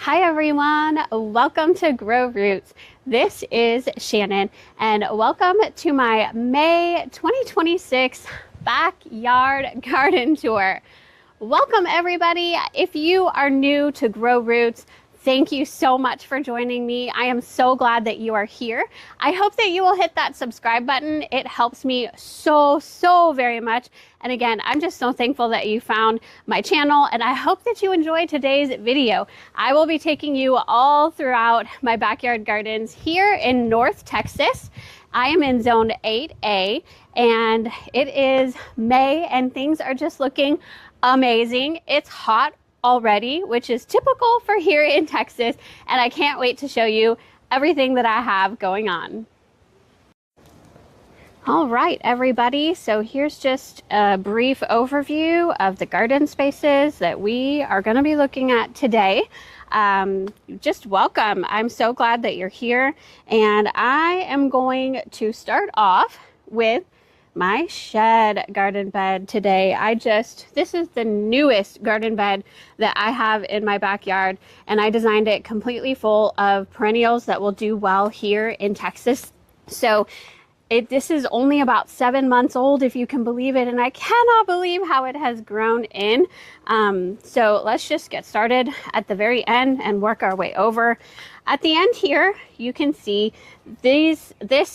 Hi everyone, welcome to Grow Roots. This is Shannon and welcome to my May 2026 backyard garden tour. Welcome everybody. If you are new to Grow Roots, thank you so much for joining me. I am so glad that you are here. I hope that you will hit that subscribe button. It helps me so very much. And again, I'm just so thankful that you found my channel, and I hope that you enjoyed today's video. I will be taking you all throughout my backyard gardens here in North Texas. I am in zone 8A and it is May and things are just looking amazing. It's hot already, which is typical for here in Texas, and I can't wait to show you everything that I have going on. All right, everybody, so here's just a brief overview of the garden spaces that we are going to be looking at today. Just welcome. I'm so glad that you're here, and I am going to start off with my shed garden bed today. This is the newest garden bed that I have in my backyard, and I designed it completely full of perennials that will do well here in Texas. So this is only about 7 months old, if you can believe it, and I cannot believe how it has grown in. So let's just get started at the very end and work our way over. At the end here, you can see this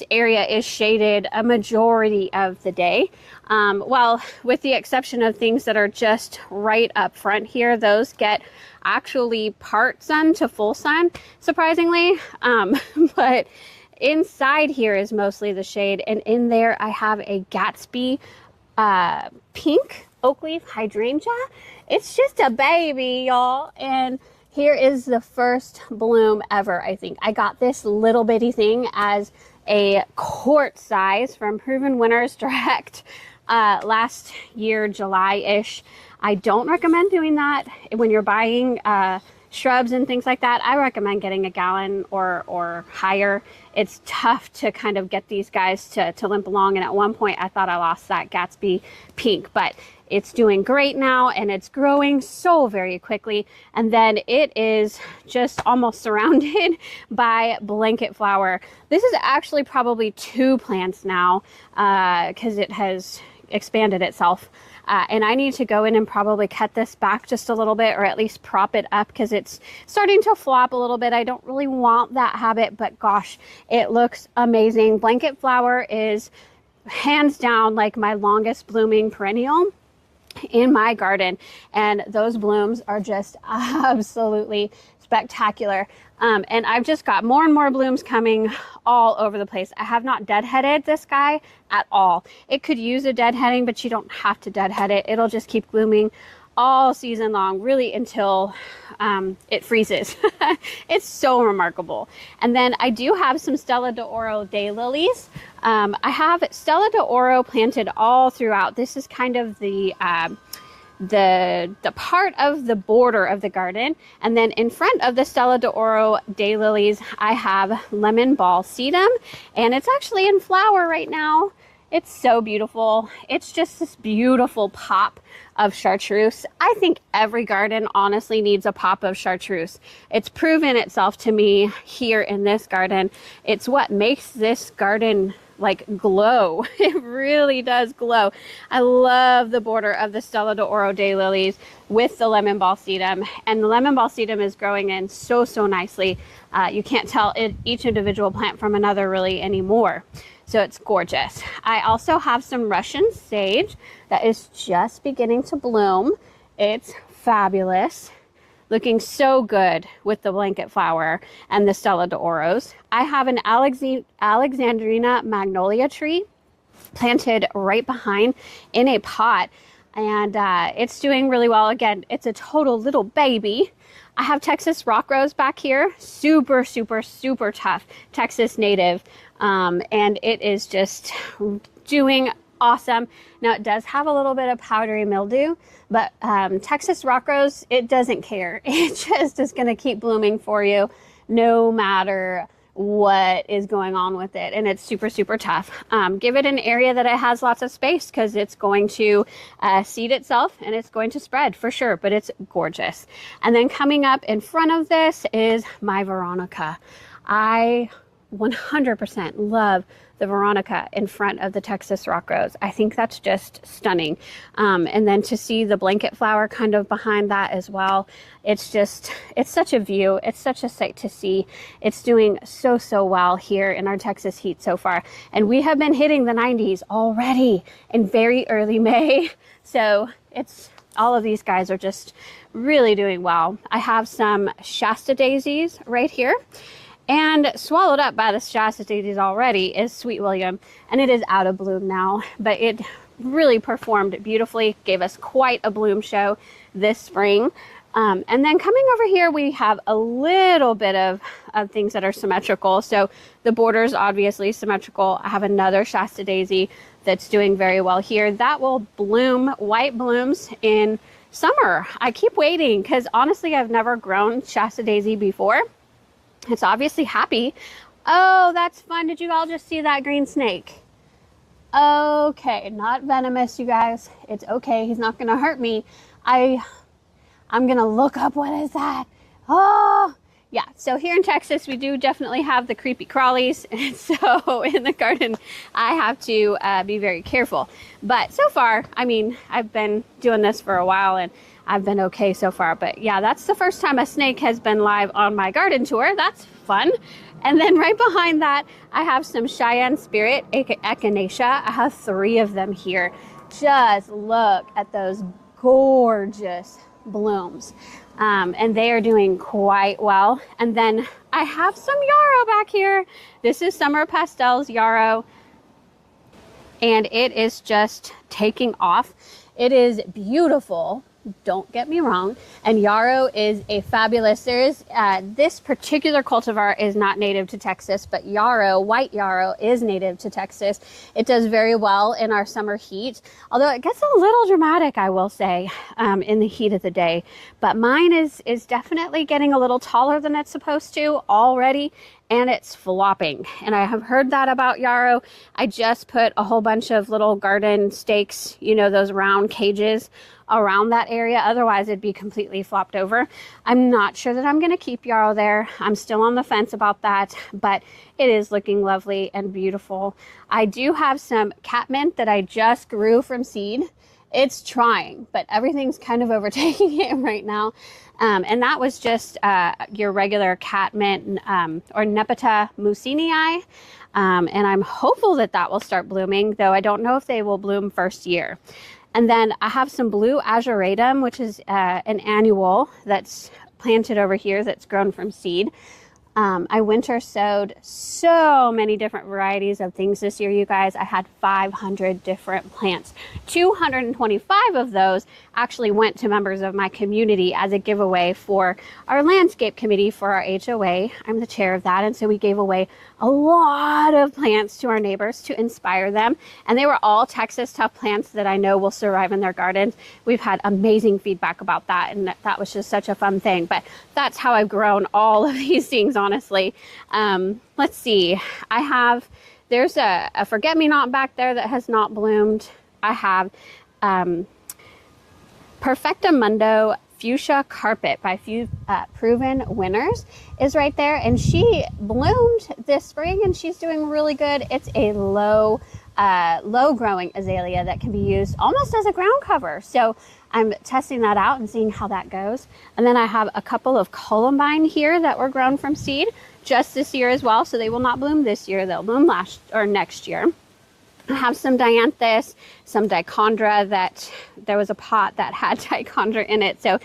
area is shaded a majority of the day. Well, with the exception of things that are just right up front here, those get actually part sun to full sun, surprisingly. But inside here is mostly the shade, and in there I have a Gatsby pink Oakleaf Hydrangea. It's just a baby, y'all, and here is the first bloom ever, I think. I got this little bitty thing as a quart size from Proven Winners Direct last year, July-ish. I don't recommend doing that when you're buying shrubs and things like that. I recommend getting a gallon or higher. It's tough to kind of get these guys to limp along, and at one point I thought I lost that Gatsby pink, but it's doing great now and it's growing so very quickly. And then it is just almost surrounded by blanket flower. This is actually probably 2 plants now because it has expanded itself. And I need to go in and probably cut this back just a little bit, or at least prop it up, because it's starting to flop a little bit. I don't really want that habit, but gosh, it looks amazing. Blanket flower is hands down like my longest blooming perennial in my garden, and those blooms are just absolutely spectacular. And I've just got more and more blooms coming all over the place. I have not deadheaded this guy at all. It could use a deadheading, but you don't have to deadhead it. It'll just keep blooming all season long, really until it freezes. It's so remarkable. And then I do have some Stella d'Oro daylilies. I have Stella d'Oro planted all throughout. This is kind of the part of the border of the garden, and then in front of the Stella d'Oro daylilies I have lemon ball sedum, and it's actually in flower right now. It's so beautiful. It's just this beautiful pop of chartreuse. I think every garden honestly needs a pop of chartreuse. It's proven itself to me here in this garden. It's what makes this garden like glow. It really does glow. I love the border of the Stella d'Oro daylilies with the lemon ball sedum, and the lemon ball sedum is growing in so nicely. You can't tell each individual plant from another really anymore. So it's gorgeous. I also have some Russian sage that is just beginning to bloom. It's fabulous. Looking so good with the blanket flower and the Stella d'Oros. I have an Alexandrina magnolia tree planted right behind in a pot, and it's doing really well. Again, it's a total little baby. I have Texas rock rose back here, super tough Texas native, and it is just doing awesome. Now it does have a little bit of powdery mildew, but Texas rock rose, it doesn't care. It just is going to keep blooming for you no matter what is going on with it, and it's super, super tough. Give it an area that it has lots of space, because it's going to seed itself and it's going to spread for sure, but it's gorgeous. And then coming up in front of this is my Veronica. I 100% love the Veronica in front of the Texas rock rose. I think that's just stunning. And then to see the blanket flower kind of behind that as well, it's such a view. It's such a sight to see. It's doing so, so well here in our Texas heat so far. And we have been hitting the 90s already in very early May. So all of these guys are just really doing well. I have some Shasta daisies right here. And swallowed up by the Shasta daisies already is Sweet William, and it is out of bloom now, but it really performed beautifully, gave us quite a bloom show this spring. And then coming over here, we have a little bit of things that are symmetrical. So the border's obviously symmetrical. I have another Shasta daisy that's doing very well here. That will bloom white blooms in summer. I keep waiting because honestly, I've never grown Shasta daisy before. It's obviously happy. Oh, that's fun. Did you all just see that green snake? Okay, not venomous, you guys. It's okay. He's not going to hurt me. I'm going to look up what is that. Oh, yeah. So here in Texas, we do definitely have the creepy crawlies. And so in the garden, I have to be very careful. But so far, I mean, I've been doing this for a while and I've been okay so far. But yeah, that's the first time a snake has been live on my garden tour. That's fun. And then right behind that, I have some Cheyenne Spirit Echinacea. I have 3 of them here. Just look at those gorgeous blooms. And they are doing quite well. And then I have some yarrow back here. This is Summer Pastels yarrow. And it is just taking off. It is beautiful. Don't get me wrong. And yarrow is a fabulous, this particular cultivar is not native to Texas, but yarrow, white yarrow, is native to Texas. It does very well in our summer heat, although it gets a little dramatic, I will say, in the heat of the day. But mine is definitely getting a little taller than it's supposed to already, and it's flopping. And I have heard that about yarrow. I just put a whole bunch of little garden stakes, you know, those round cages around that area. Otherwise, it'd be completely flopped over. I'm not sure that I'm going to keep yarrow there. I'm still on the fence about that, but it is looking lovely and beautiful. I do have some catmint that I just grew from seed. It's trying, but everything's kind of overtaking it right now. And that was just your regular catmint or Nepeta mucinii. And I'm hopeful that that will start blooming, though I don't know if they will bloom first year. And then I have some blue azuratum, which is an annual that's planted over here that's grown from seed. I winter sowed so many different varieties of things this year, you guys. I had 500 different plants. 225 of those actually went to members of my community as a giveaway for our landscape committee for our HOA. I'm the chair of that, and so we gave away a lot of plants to our neighbors to inspire them. And they were all Texas tough plants that I know will survive in their gardens. We've had amazing feedback about that, and that was just such a fun thing. But that's how I've grown all of these things, honestly. Let's see. There's a forget-me-not back there that has not bloomed. I have Perfectamundo Fuchsia Carpet by Proven Winners is right there, and she bloomed this spring and she's doing really good. It's a low growing azalea that can be used almost as a ground cover. So I'm testing that out and seeing how that goes. And then I have a couple of columbine here that were grown from seed just this year as well. So they will not bloom this year. They'll bloom next year. I have some dianthus, some dichondra that there was a pot that had dichondra in it. So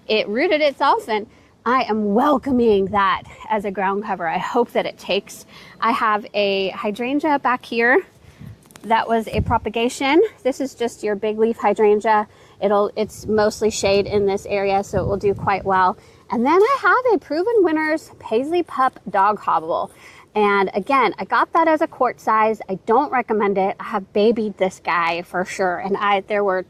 it rooted itself, and I am welcoming that as a ground cover. I hope that it takes. I have a hydrangea back here that was a propagation. This is just your big leaf hydrangea. It's mostly shade in this area, so it will do quite well. And then I have a Proven Winners Paisley Pup Dog Hobble. And again, I got that as a quart size. I don't recommend it. I have babied this guy for sure. And there were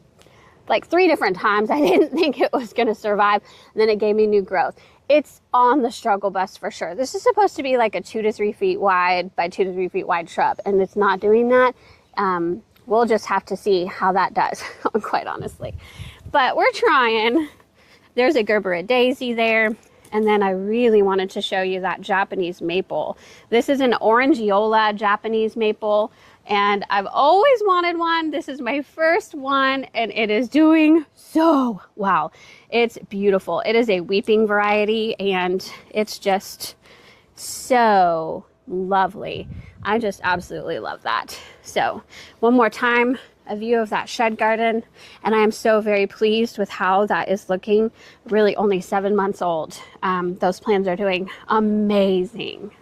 like 3 different times I didn't think it was going to survive. And then it gave me new growth. it's on the struggle bus for sure. This is supposed to be like a 2 to 3 feet wide by 2 to 3 feet wide shrub, and it's not doing that. We'll just have to see how that does, quite honestly. But we're trying. There's a Gerbera daisy there. And then I really wanted to show you that Japanese maple. This is an Orangeola Japanese maple, and I've always wanted one. This is my first one, and it is doing so well. It's beautiful. It is a weeping variety, and it's just so lovely. I just absolutely love that. So one more time, a view of that shed garden, and I am so very pleased with how that is looking. Really only 7 months old. Those plants are doing amazing.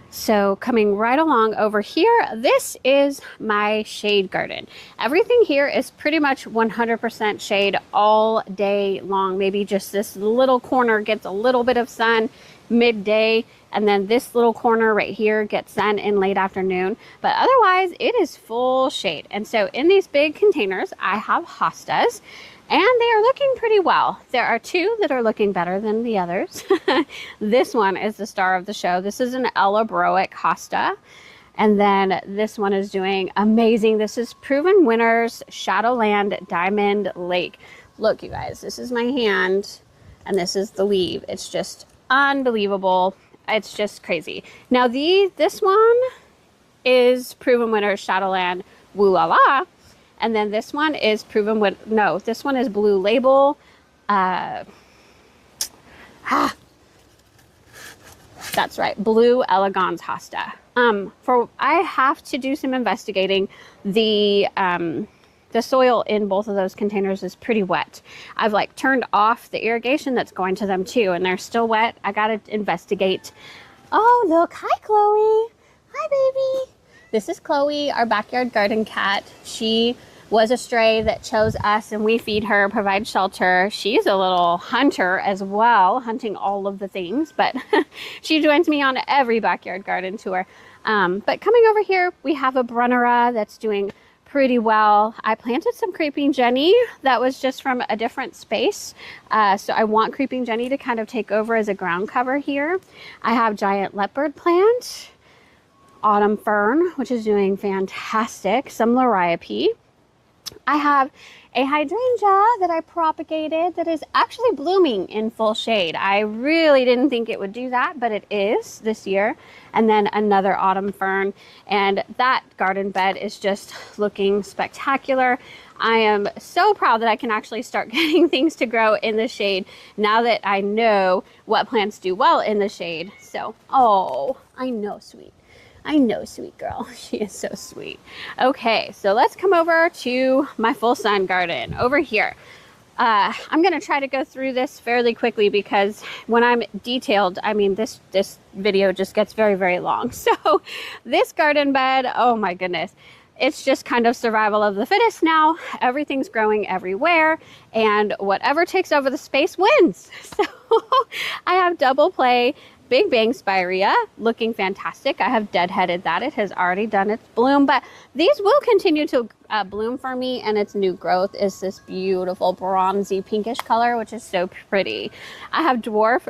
So coming right along over here, this is my shade garden. Everything here is pretty much 100% shade all day long. Maybe just this little corner gets a little bit of sun midday, and then this little corner right here gets sun in late afternoon, but otherwise it is full shade. And so in these big containers I have hostas, and they are looking pretty well. There are two that are looking better than the others. This one is the star of the show. This is an Ellabroic hosta, and then this one is doing amazing. This is Proven Winners Shadowland Diamond Lake. Look, you guys, this is my hand and this is the leaf. It's just unbelievable. It's just crazy. Now this one is Proven Winners Shadowland Woo La La, and then this one is this one is Blue Label. That's right, Blue Elegans hosta. I have to do some investigating. The soil in both of those containers is pretty wet. I've like turned off the irrigation that's going to them too, and they're still wet. I gotta investigate. Oh, look, hi Chloe. Hi baby. This is Chloe, our backyard garden cat. She was a stray that chose us, and we feed her, provide shelter. She's a little hunter as well, hunting all of the things, but she joins me on every backyard garden tour. But coming over here, we have a Brunnera that's doing pretty well. I planted some Creeping Jenny that was just from a different space. So I want Creeping Jenny to kind of take over as a ground cover here. I have Giant Leopard plant, Autumn Fern, which is doing fantastic, some Liriope. I have a hydrangea that I propagated that is actually blooming in full shade. I really didn't think it would do that, but it is this year. And then another autumn fern, and that garden bed is just looking spectacular. I am so proud that I can actually start getting things to grow in the shade now that I know what plants do well in the shade. So, oh, I know, sweet. I know, sweet girl. She is so sweet. Okay, so let's come over to my full sun garden over here. I'm going to try to go through this fairly quickly because when I'm detailed, I mean, this video just gets very, very long. So this garden bed, oh my goodness, it's just kind of survival of the fittest now. Everything's growing everywhere, and whatever takes over the space wins. So I have double play Big Bang Spirea looking fantastic. I have deadheaded that. It has already done its bloom, but these will continue to bloom for me, and its new growth is this beautiful bronzy pinkish color, which is so pretty. I have dwarf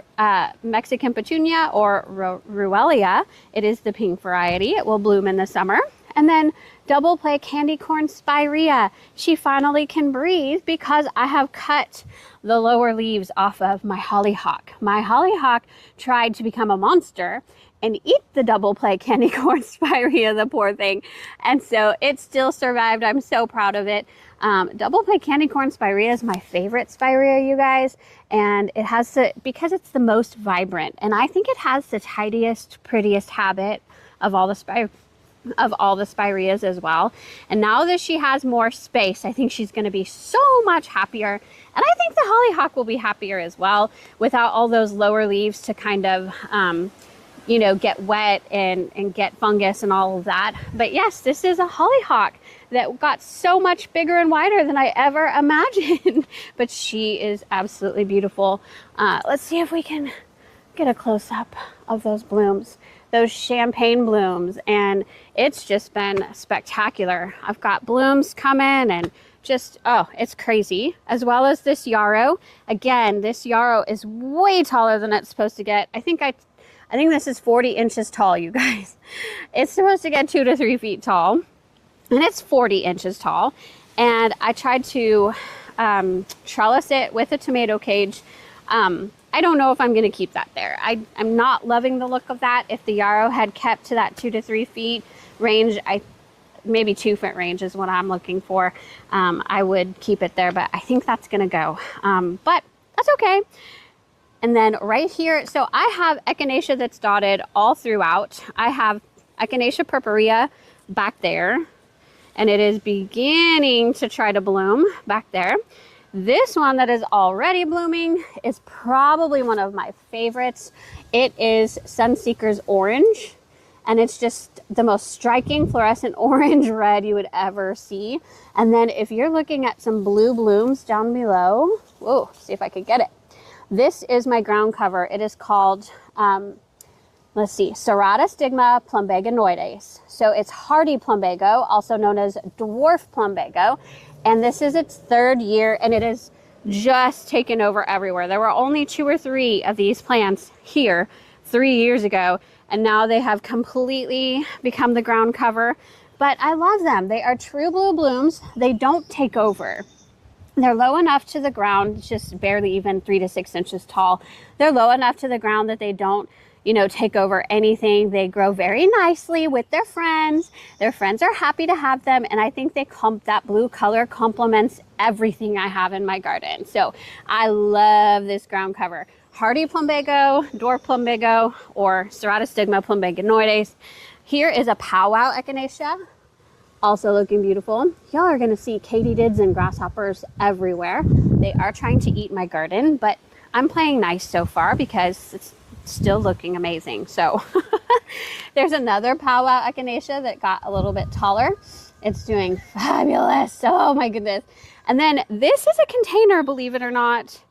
Mexican petunia or Ruellia. It is the pink variety. It will bloom in the summer. And then double play candy corn Spirea. She finally can breathe because I have cut the lower leaves off of my hollyhock. My hollyhock tried to become a monster and eat the double play candy corn Spirea, the poor thing. And so it still survived. I'm so proud of it. Double play candy corn Spirea is my favorite Spirea, you guys. And it has because it's the most vibrant. And I think it has the tidiest, prettiest habit of all the Spireas as well. And now that she has more space, I think she's going to be so much happier. And I think the hollyhock will be happier as well without all those lower leaves to kind of, you know, get wet and get fungus and all of that. But yes, this is a hollyhock that got so much bigger and wider than I ever imagined. But she is absolutely beautiful. Let's see if we can get a close-up of those blooms. Those champagne blooms, and it's just been spectacular. I've got blooms coming and Just, oh, it's crazy. As well as this yarrow. Again, this yarrow is way taller than it's supposed to get. I think this is 40 inches tall, you guys. It's supposed to get 2 to 3 feet tall, and it's 40 inches tall. And I tried to trellis it with a tomato cage. I don't know if I'm going to keep that there. I'm not loving the look of that. If the yarrow had kept to that 2 to 3 feet range, maybe 2 foot range is what I'm looking for. I would keep it there, but I think that's gonna go. But that's okay. And then right here, so I have echinacea that's dotted all throughout. I have echinacea purpurea back there, and it is beginning to try to bloom back there. This one that is already blooming is probably one of my favorites. It is Sunseeker's Orange. And it's just the most striking fluorescent orange red you would ever see. And then if you're looking at some blue blooms down below, whoa, see if I could get it. This is my ground cover. It is called, let's see, Ceratostigma plumbaginoides. So it's hardy plumbago, also known as dwarf plumbago. And this is its 3rd year, and it is just taken over everywhere. There were only 2 or 3 of these plants here 3 years ago. And now they have completely become the ground cover. But I love them. They are true blue blooms. They don't take over. They're low enough to the ground, just barely even 3 to 6 inches tall. They're low enough to the ground that they don't, take over anything. They grow very nicely with their friends. Their friends are happy to have them. And I think that blue color complements everything I have in my garden. So I love this ground cover. Hardy plumbago, dwarf plumbago, or Ceratostigma plumbaginoides. Here is a powwow echinacea, also looking beautiful. Y'all are gonna see katydids and grasshoppers everywhere. They are trying to eat my garden, but I'm playing nice so far because it's still looking amazing. So there's another powwow echinacea that got a little bit taller. It's doing fabulous. Oh my goodness. And then this is a container, believe it or not.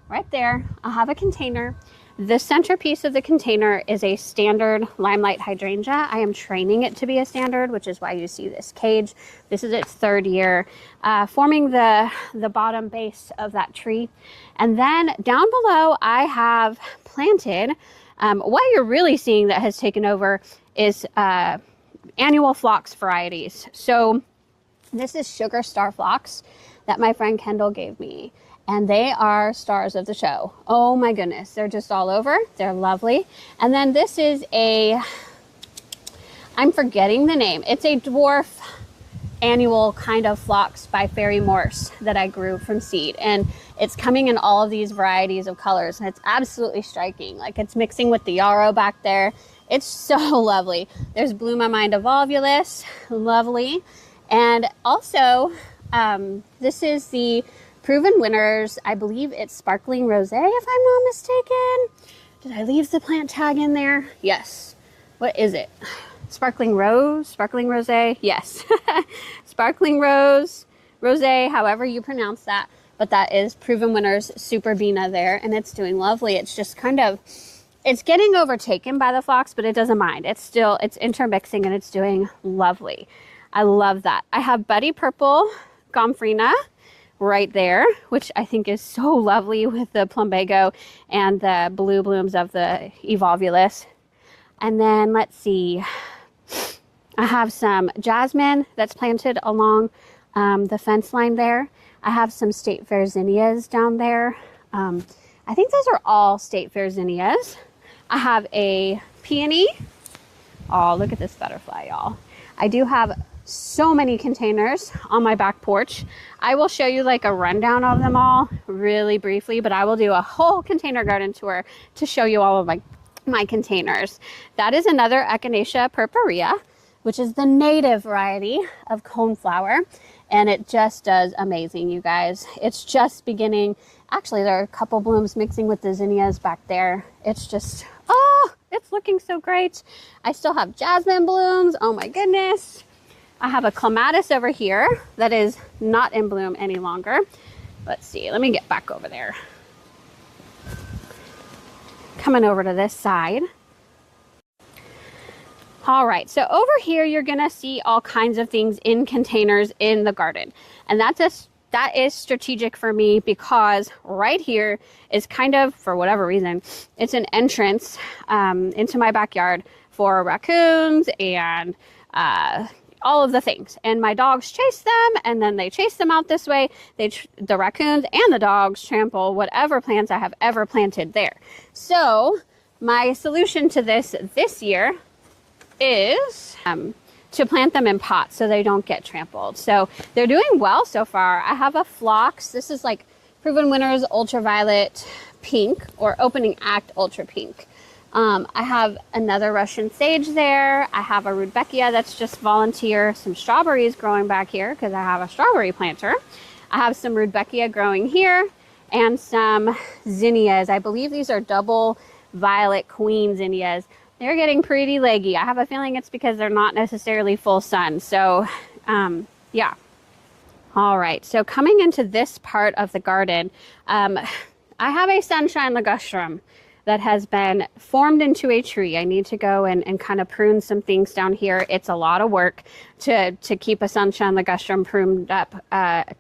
Right there, I'll have a container. The centerpiece of the container is a standard limelight hydrangea. I am training it to be a standard, which is why you see this cage. This is its 3rd year, forming the bottom base of that tree. And then down below, I have planted, what you're really seeing that has taken over is annual phlox varieties. So this is Sugar Star Phlox that my friend Kendall gave me. And they are stars of the show. Oh my goodness, they're just all over. They're lovely. And then this is I'm forgetting the name. It's a dwarf annual kind of phlox by Fairy Morse that I grew from seed. And it's coming in all of these varieties of colors. And it's absolutely striking. Like it's mixing with the yarrow back there. It's so lovely. There's Blue My Mind Evolvulus, lovely. And also, this is the Proven Winners, I believe it's Sparkling Rosé, if I'm not mistaken. Did I leave the plant tag in there? Yes. What is it? Sparkling Rose? Sparkling Rosé? Yes. Sparkling Rose, Rosé, however you pronounce that. But that is Proven Winners Super Bina there, and it's doing lovely. It's just it's getting overtaken by the phlox, but it doesn't mind. It's intermixing, and it's doing lovely. I love that. I have Buddy Purple Gomphrena right there, which I think is so lovely with the plumbago and the blue blooms of the evolvulus. And then let's see, I have some jasmine that's planted along the fence line there. I have some state fair zinnias down there. I think those are all state fair zinnias. I have a peony. Oh, look at this butterfly, y'all. I do have so many containers on my back porch. I will show you like a rundown of them all really briefly, but I will do a whole container garden tour to show you all of my containers. That is another Echinacea purpurea, which is the native variety of coneflower, and it just does amazing, you guys. It's just beginning. Actually, there are a couple blooms mixing with the zinnias back there. It's just, oh, it's looking so great. I still have jasmine blooms. Oh my goodness. I have a clematis over here that is not in bloom any longer. Let's see, let me get back over there. Coming over to this side. All right, so over here, you're gonna see all kinds of things in containers in the garden. And that is strategic for me because right here is kind of, for whatever reason, it's an entrance into my backyard for raccoons and all of the things. And my dogs chase them, and then they chase them out this way. The raccoons and the dogs trample whatever plants I have ever planted there. So my solution to this year is to plant them in pots so they don't get trampled. So they're doing well so far. I have a phlox. This is like Proven Winners Ultraviolet Pink or Opening Act Ultra Pink. I have another Russian sage there. I have a Rudbeckia that's just volunteer. Some strawberries growing back here because I have a strawberry planter. I have some Rudbeckia growing here and some zinnias. I believe these are double violet queen zinnias. They're getting pretty leggy. I have a feeling it's because they're not necessarily full sun. So, yeah. All right, so coming into this part of the garden, I have a sunshine ligustrum that has been formed into a tree. I need to go and kind of prune some things down here. It's a lot of work to keep a sunshine ligustrum pruned up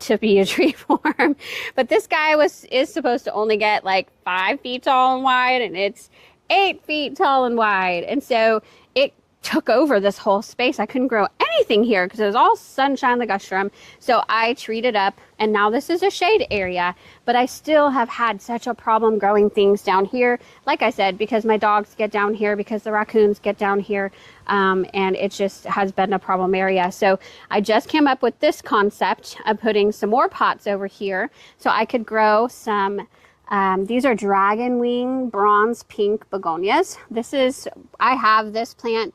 to be a tree form. But this guy is supposed to only get like 5 feet tall and wide, and it's 8 feet tall and wide. And so it took over this whole space. I couldn't grow anything here because it was all sunshine ligustrum. So I treated up, and now this is a shade area, but I still have had such a problem growing things down here. Like I said, because my dogs get down here, because the raccoons get down here, and it just has been a problem area. So I just came up with this concept of putting some more pots over here so I could grow some these are dragon wing bronze pink begonias. I have this plant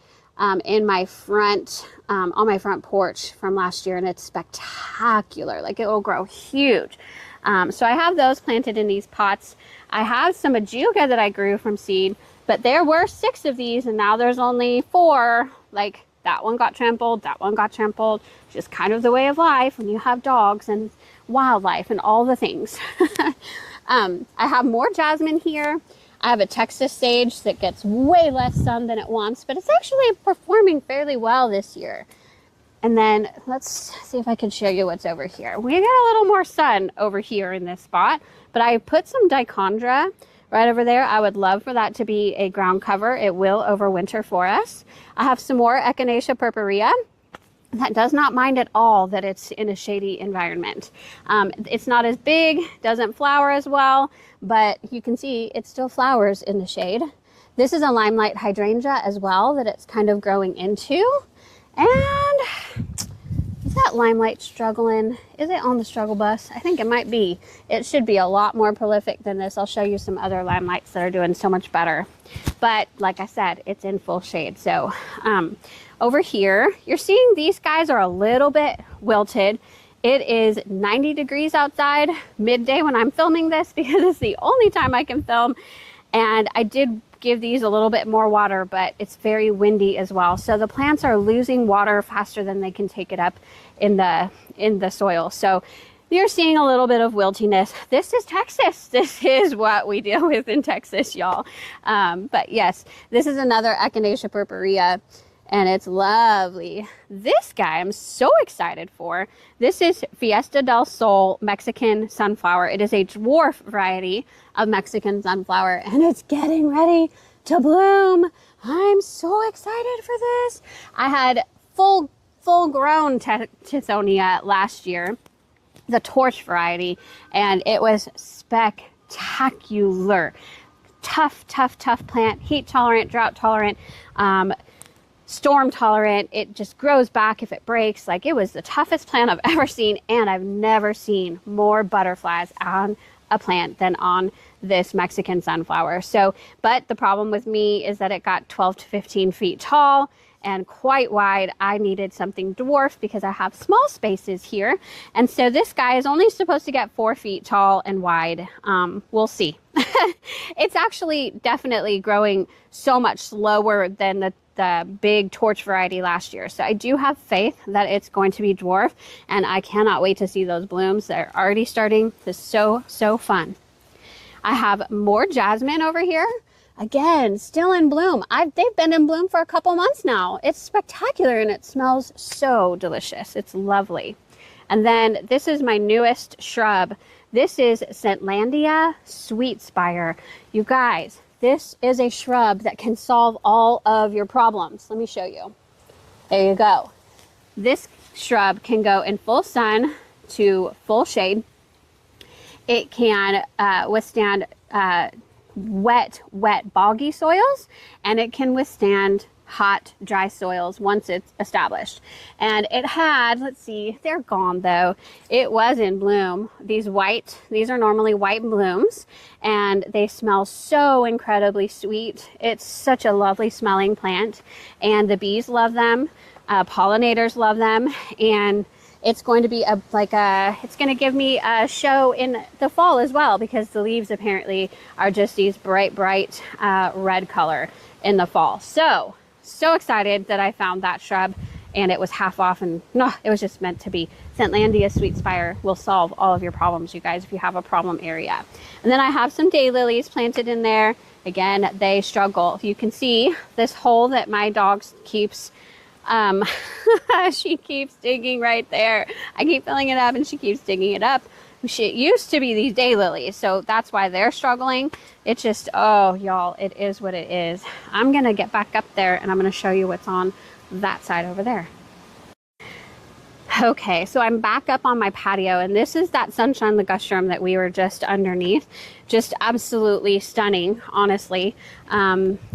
in my front, on my front porch from last year, and it's spectacular. Like, it will grow huge. So I have those planted in these pots. I have some ajuga that I grew from seed, but there were 6 of these, and now there's only 4. Like, that one got trampled, that one got trampled. Just kind of the way of life when you have dogs and wildlife and all the things. I have more jasmine here. I have a Texas sage that gets way less sun than it wants, but it's actually performing fairly well this year. And then let's see if I can show you what's over here. We get a little more sun over here in this spot, but I put some dichondra right over there. I would love for that to be a ground cover. It will overwinter for us. I have some more Echinacea purpurea. That does not mind at all that it's in a shady environment. It's not as big, doesn't flower as well, but you can see it still flowers in the shade. This is a limelight hydrangea as well that it's kind of growing into. And is that limelight struggling? Is it on the struggle bus? I think it might be. It should be a lot more prolific than this. I'll show you some other limelights that are doing so much better. But like I said, it's in full shade. So over here, you're seeing these guys are a little bit wilted. It is 90 degrees outside midday when I'm filming this because it's the only time I can film. And I did give these a little bit more water, but it's very windy as well. So the plants are losing water faster than they can take it up in the soil. So you're seeing a little bit of wiltiness. This is Texas. This is what we deal with in Texas, y'all. But yes, this is another Echinacea purpurea, and it's lovely. This guy I'm so excited for. This is Fiesta del Sol Mexican sunflower. It is a dwarf variety of Mexican sunflower, and it's getting ready to bloom. I'm so excited for this. I had full grown Tithonia last year, the torch variety, and it was spectacular. Tough plant, heat tolerant, drought tolerant, storm tolerant. It just grows back if it breaks. Like, it was the toughest plant I've ever seen, and I've never seen more butterflies on a plant than on this Mexican sunflower. So, but the problem with me is that it got 12 to 15 feet tall and quite wide. I needed something dwarf because I have small spaces here. And so this guy is only supposed to get 4 feet tall and wide. We'll see. It's actually definitely growing so much slower than the big torch variety last year. So I do have faith that it's going to be dwarf, and I cannot wait to see those blooms. They're already starting. This is so fun. I have more jasmine over here. again, still in bloom. They've been in bloom for a couple months now. It's spectacular and it smells so delicious. It's lovely. And then this is my newest shrub. This is Scentlandia Sweetspire. You guys, this is a shrub that can solve all of your problems. Let me show you. There you go. This shrub can go in full sun to full shade. It can withstand wet, boggy soils, and it can withstand hot, dry soils once it's established. And it had, let's see, they're gone though. It was in bloom. These are normally white blooms, and they smell so incredibly sweet. It's such a lovely smelling plant, and the bees love them. Pollinators love them, and it's going to be it's going to give me a show in the fall as well, because the leaves apparently are just these bright red color in the fall. So excited that I found that shrub, and it was half off, and no, it was just meant to be. Scentlandia Sweetspire will solve all of your problems, you guys, if you have a problem area. And then I have some daylilies planted in there. Again, they struggle. You can see this hole that my dog keeps she keeps digging right there. I keep filling it up and she keeps digging it up. It used to be these daylilies, so that's why they're struggling. It's just, oh y'all, it is what it is. I'm gonna get back up there and I'm gonna show you what's on that side over there. Okay, so I'm back up on my patio, and this is that sunshine ligustrum that we were just underneath. Just absolutely stunning, honestly.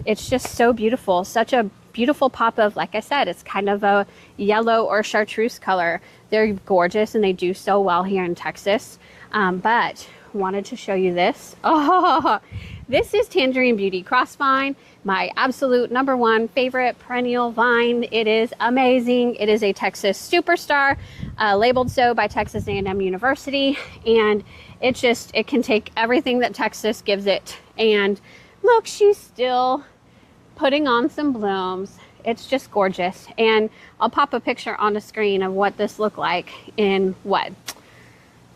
It's just so beautiful. Such a beautiful pop of, like I said, it's kind of a yellow or chartreuse color. They're gorgeous, and they do so well here in Texas. But wanted to show you this. Oh, this is Tangerine Beauty Crossvine, my absolute #1 favorite perennial vine. It is amazing. It is a Texas superstar, labeled so by Texas A&M University, and it can take everything that Texas gives it. And look, she's still putting on some blooms. It's just gorgeous. And I'll pop a picture on the screen of what this looked like in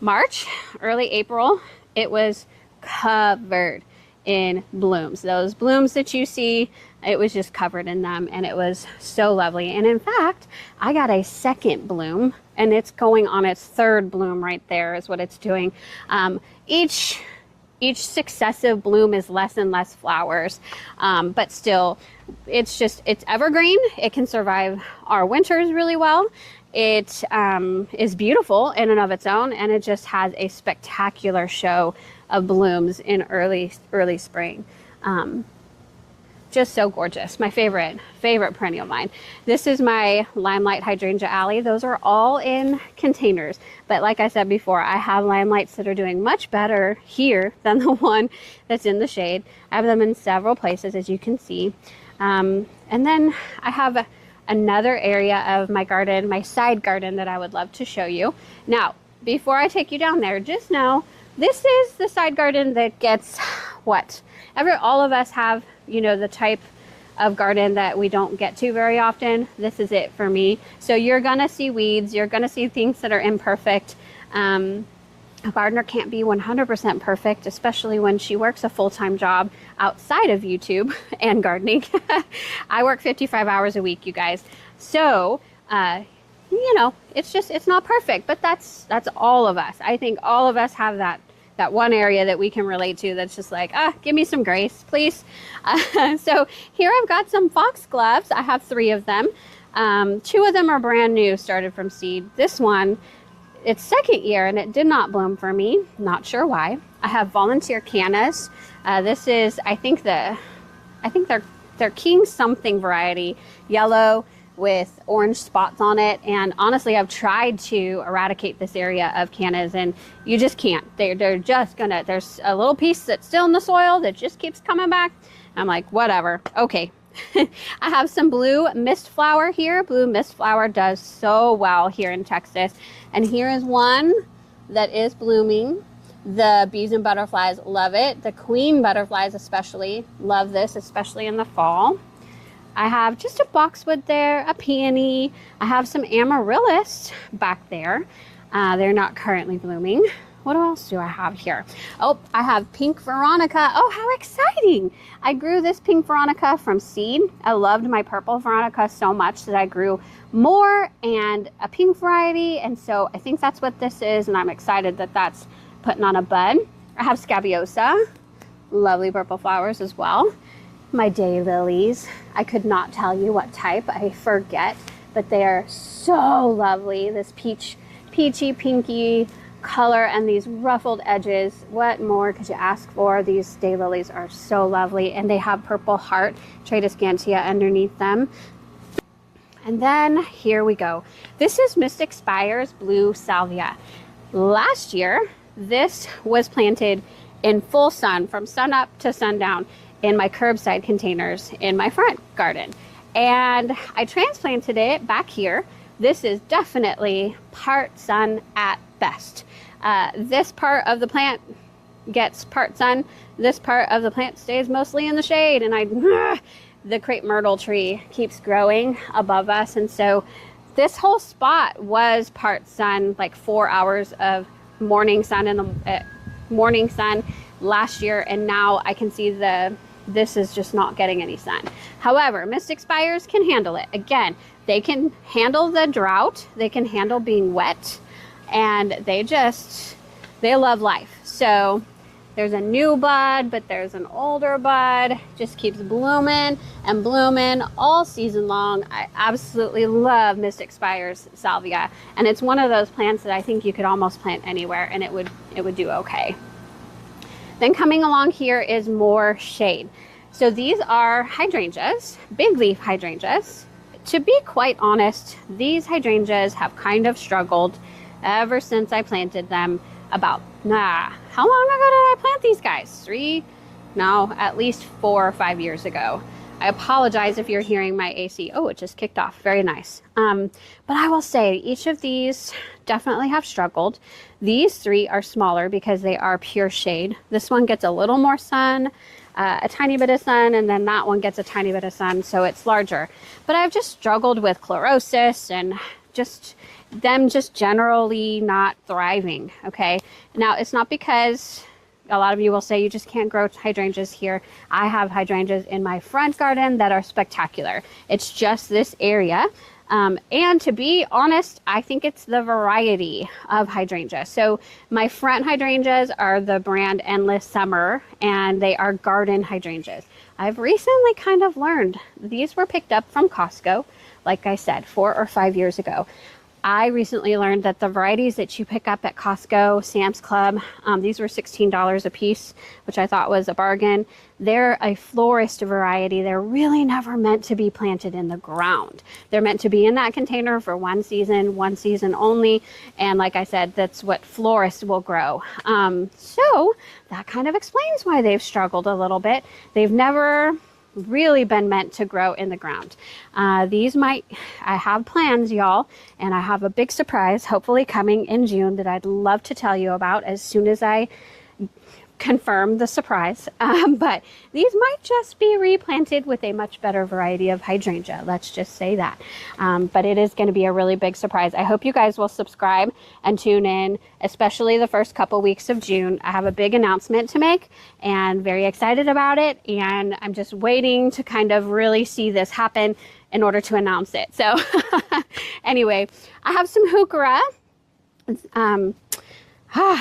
March, early April. It was covered in blooms. Those blooms that you see, it was just covered in them, and it was so lovely. And in fact, I got a second bloom, and it's going on its third bloom right there is what it's doing. Each successive bloom is less and less flowers, but still, it's evergreen. It can survive our winters really well. It is beautiful in and of its own, and it just has a spectacular show of blooms in early spring. Just so gorgeous. My favorite perennial vine. This is my Limelight Hydrangea Alley. Those are all in containers. But like I said before, I have limelights that are doing much better here than the one that's in the shade. I have them in several places, as you can see. And then I have another area of my garden, my side garden, that I would love to show you. Now, before I take you down there, just know this is the side garden that gets all of us have, the type of garden that we don't get to very often. This is it for me. So you're gonna see weeds, you're gonna see things that are imperfect. A gardener can't be 100% perfect, especially when she works a full-time job outside of YouTube and gardening. I work 55 hours a week, you guys. So, it's not perfect, but that's all of us. I think all of us have that one area that we can relate to that's just like, give me some grace, please. So here I've got some foxgloves. I have 3 of them. 2 of them are brand new, started from seed. This one, it's second year, and it did not bloom for me. Not sure why. I have volunteer cannas. This is, I think they're King something variety, yellow with orange spots on it. And honestly, I've tried to eradicate this area of cannas, and you just can't. They're just gonna, there's a little piece that's still in the soil that just keeps coming back. I'm like, whatever, okay. I have some blue mist flower here. Blue mist flower does so well here in Texas. And here is one that is blooming. The bees and butterflies love it. The queen butterflies especially love this, especially in the fall. I have just a boxwood there, a peony. I have some amaryllis back there. They're not currently blooming. What else do I have here? Oh, I have pink Veronica. Oh, how exciting. I grew this pink Veronica from seed. I loved my purple Veronica so much that I grew more and a pink variety. And so I think that's what this is. And I'm excited that that's putting on a bud. I have Scabiosa, lovely purple flowers as well. My daylilies. I could not tell you what type. I forget, but they are so lovely. This peachy, pinky color and these ruffled edges. What more could you ask for? These daylilies are so lovely, and they have purple heart Tradescantia underneath them. And then here we go. This is Mystic Spire's blue salvia. Last year, this was planted in full sun from sun up to sundown in my curbside containers in my front garden. And I transplanted it back here. This is definitely part sun at best. This part of the plant gets part sun. This part of the plant stays mostly in the shade, and the crepe myrtle tree keeps growing above us. And so this whole spot was part sun, like 4 hours of morning sun in the morning sun last year. And now I can see this is just not getting any sun. However, Mystic Spires can handle it. Again, they can handle the drought. They can handle being wet. And they love life. So there's a new bud, but there's an older bud. Just keeps blooming and blooming all season long. I absolutely love Mystic Spire's salvia. And it's one of those plants that I think you could almost plant anywhere and it would do okay. Then coming along here is more shade. So these are hydrangeas, big leaf hydrangeas. To be quite honest, these hydrangeas have kind of struggled ever since I planted them about, how long ago did I plant these guys? At least 4 or 5 years ago. I apologize if you're hearing my AC. Oh, it just kicked off. Very nice. But I will say each of these definitely have struggled. These 3 are smaller because they are pure shade. This one gets a little more sun, a tiny bit of sun, and then that one gets a tiny bit of sun, so it's larger. But I've just struggled with chlorosis and them just generally not thriving. Okay, now it's not because a lot of you will say you just can't grow hydrangeas here. I have hydrangeas in my front garden that are spectacular. It's just this area. And to be honest, I think it's the variety of hydrangea. So my front hydrangeas are the brand Endless Summer, and they are garden hydrangeas. I've recently kind of learned these were picked up from Costco, like I said, 4 or 5 years ago. I recently learned that the varieties that you pick up at Costco, Sam's Club, these were $16 a piece, which I thought was a bargain. They're a florist variety. They're really never meant to be planted in the ground. They're meant to be in that container for one season only. And like I said, that's what florists will grow. So that kind of explains why they've struggled a little bit. They've never really been meant to grow in the ground. I have plans, y'all, and I have a big surprise hopefully coming in June that I'd love to tell you about as soon as I confirm the surprise. But these might just be replanted with a much better variety of hydrangea. Let's just say that. But it is going to be a really big surprise. I hope you guys will subscribe and tune in, especially the first couple weeks of June. I have a big announcement to make and very excited about it. And I'm just waiting to kind of really see this happen in order to announce it. So anyway, I have some heuchera.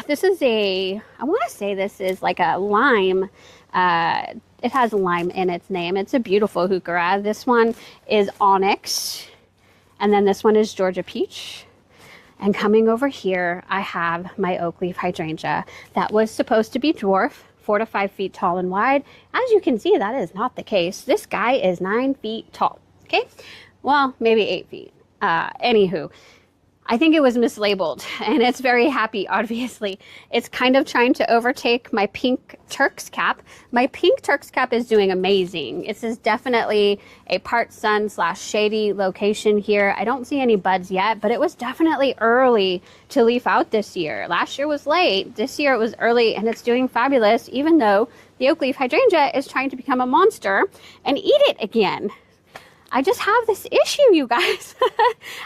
This is I want to say this is like a lime. It has lime in its name. It's a beautiful heuchera. This one is onyx. And then this one is Georgia peach. And coming over here, I have my Oakleaf Hydrangea that was supposed to be dwarf, 4 to 5 feet tall and wide. As you can see, that is not the case. This guy is 9 feet tall. Okay, well, maybe 8 feet. Anywho, I think it was mislabeled, and it's very happy, obviously. It's kind of trying to overtake my pink Turk's cap. My pink Turk's cap is doing amazing. This is definitely a part sun / shady location here. I don't see any buds yet, but it was definitely early to leaf out this year. Last year was late. This year it was early, and it's doing fabulous, even though the Oakleaf Hydrangea is trying to become a monster and eat it again. I just have this issue, you guys.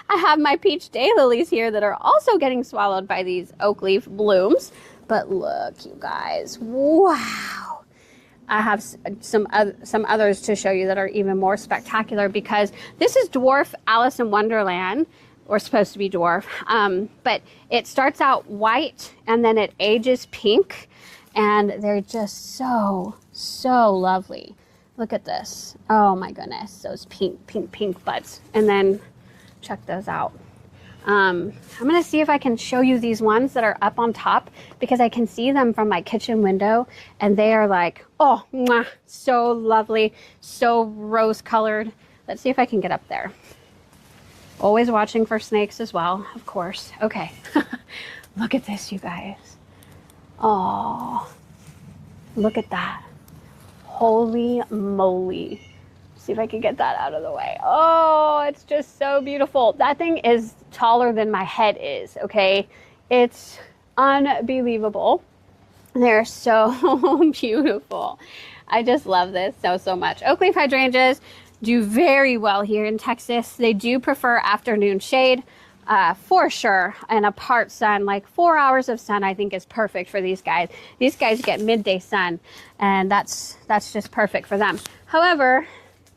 I have my peach daylilies here that are also getting swallowed by these Oakleaf blooms. But look, you guys, wow. I have some others to show you that are even more spectacular, because this is dwarf Alice in Wonderland, or supposed to be dwarf, but it starts out white and then it ages pink, and they're just so lovely. Look at this. Oh my goodness, those pink buds. And then check those out. I'm gonna see if I can show you these ones that are up on top, because I can see them from my kitchen window, and they are like, oh, mwah, so lovely, so rose colored. Let's see if I can get up there. Always watching for snakes as well, of course. Okay, look at this, you guys. Oh, look at that. Holy moly. See if I can get that out of the way. Oh, it's just so beautiful. That thing is taller than my head is, okay? It's unbelievable. They're so beautiful. I just love this so much. Oakleaf hydrangeas do very well here in Texas. They do prefer afternoon shade, for sure, and a part sun. Like 4 hours of sun, I think, is perfect for these guys. These guys get midday sun, and that's just perfect for them. However,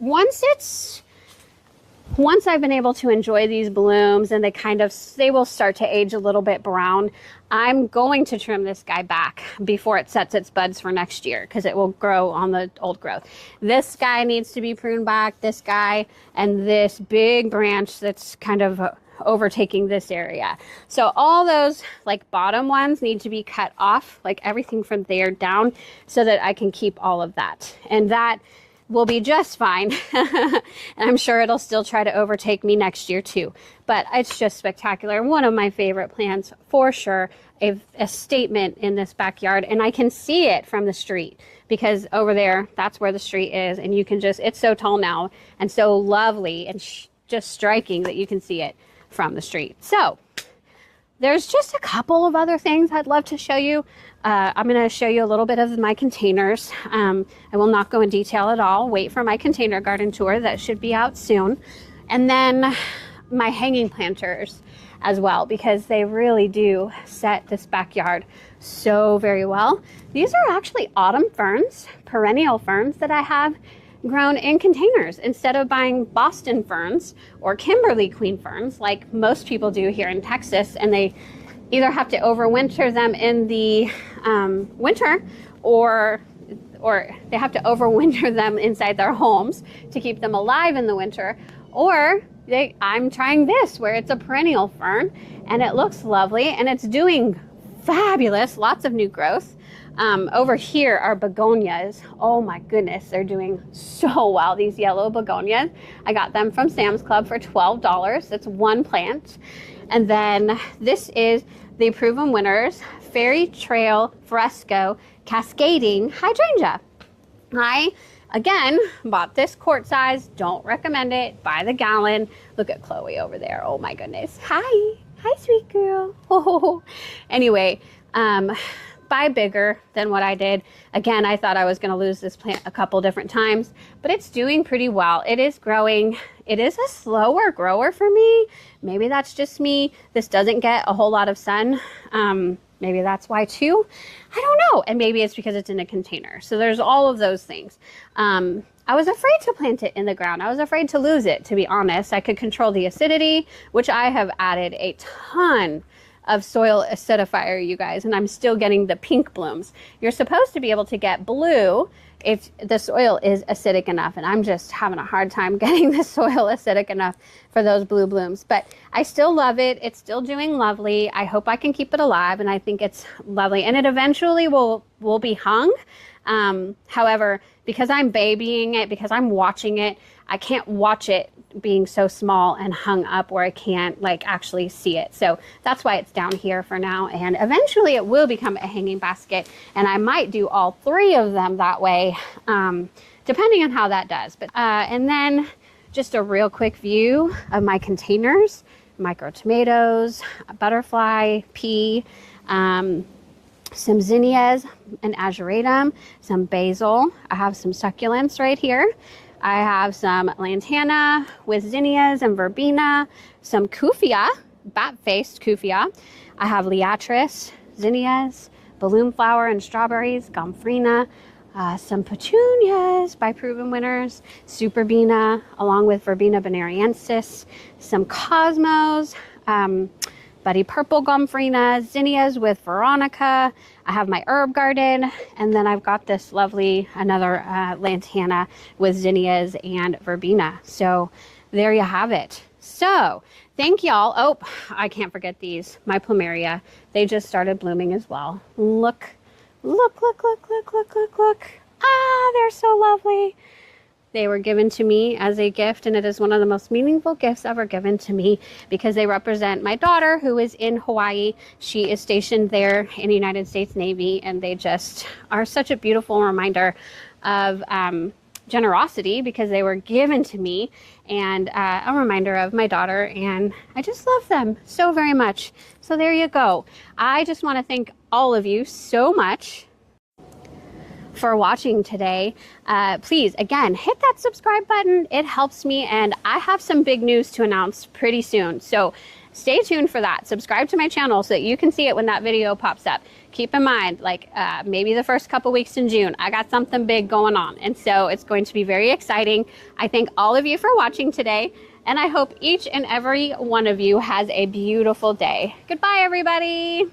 once I've been able to enjoy these blooms and they will start to age a little bit brown, I'm going to trim this guy back before it sets its buds for next year, because it will grow on the old growth. This guy needs to be pruned back, this guy, and this big branch that's kind of overtaking this area. So all those like bottom ones need to be cut off, like everything from there down, so that I can keep all of that. And that will be just fine. And I'm sure it'll still try to overtake me next year too. But it's just spectacular. One of my favorite plants for sure. A statement in this backyard, and I can see it from the street, because over there, that's where the street is, and you can just, it's so tall now and so lovely and just striking that you can see it from the street. So there's just a couple of other things I'd love to show you. I'm going to show you a little bit of my containers. I will not go in detail at all. Wait for my container garden tour that should be out soon. And then my hanging planters as well, because they really do set this backyard so very well. These are actually autumn ferns, perennial ferns that I have grown in containers instead of buying Boston ferns or Kimberly queen ferns like most people do here in Texas, and they either have to overwinter them in the winter, or they have to overwinter them inside their homes to keep them alive in the winter, or I'm trying this where it's a perennial fern and it looks lovely and it's doing fabulous, lots of new growth. Over here are begonias. Oh my goodness, they're doing so well, these yellow begonias. I got them from Sam's Club for $12. That's one plant. And then this is the Proven Winners Fairy Trail Fresco Cascading Hydrangea. I, again, bought this quart size. Don't recommend it. Buy the gallon. Look at Chloe over there. Oh my goodness. Hi. Hi, sweet girl. Oh. Anyway, buy bigger than what I did. Again, I thought I was going to lose this plant a couple different times, but it's doing pretty well. It is growing. It is a slower grower for me. Maybe that's just me. This doesn't get a whole lot of sun. Maybe that's why too. I don't know. And maybe it's because it's in a container. So there's all of those things. I was afraid to plant it in the ground. I was afraid to lose it, to be honest. I could control the acidity, which I have added a ton of soil acidifier, you guys, and I'm still getting the pink blooms. You're supposed to be able to get blue if the soil is acidic enough, and I'm just having a hard time getting the soil acidic enough for those blue blooms. But I still love it. It's still doing lovely. I hope I can keep it alive, and I think it's lovely, and it eventually will be hung. However, because I'm babying it, because I'm watching it, I can't watch it being so small and hung up where I can't like actually see it. So that's why it's down here for now. And eventually it will become a hanging basket, and I might do all three of them that way, depending on how that does. But and then just a real quick view of my containers: micro tomatoes, a butterfly pea, some zinnias and ageratum, some basil. I have some succulents right here. I have some lantana with zinnias and verbena, some kufia, bat-faced kufia. I have liatris, zinnias, balloon flower and strawberries, gomphrena, some petunias by Proven Winners, superbena, along with verbena bonariensis, some cosmos, buddy purple gomphrena, zinnias with veronica. I have my herb garden, and then I've got this lovely, another lantana with zinnias and verbena. So there you have it. So thank y'all. Oh, I can't forget these, my plumeria. They just started blooming as well. Look, look, look, look, look, look, look, look. Ah, they're so lovely. They were given to me as a gift, and it is one of the most meaningful gifts ever given to me because they represent my daughter who is in Hawaii. She is stationed there in the United States Navy, and they just are such a beautiful reminder of generosity because they were given to me, and a reminder of my daughter, and I just love them so very much. So there you go. I just want to thank all of you so much for watching today. Please, again, hit that subscribe button. It helps me, and I have some big news to announce pretty soon. So stay tuned for that. Subscribe to my channel so that you can see it when that video pops up. Keep in mind, like maybe the first couple weeks in June, I got something big going on. And so it's going to be very exciting. I thank all of you for watching today, and I hope each and every one of you has a beautiful day. Goodbye, everybody.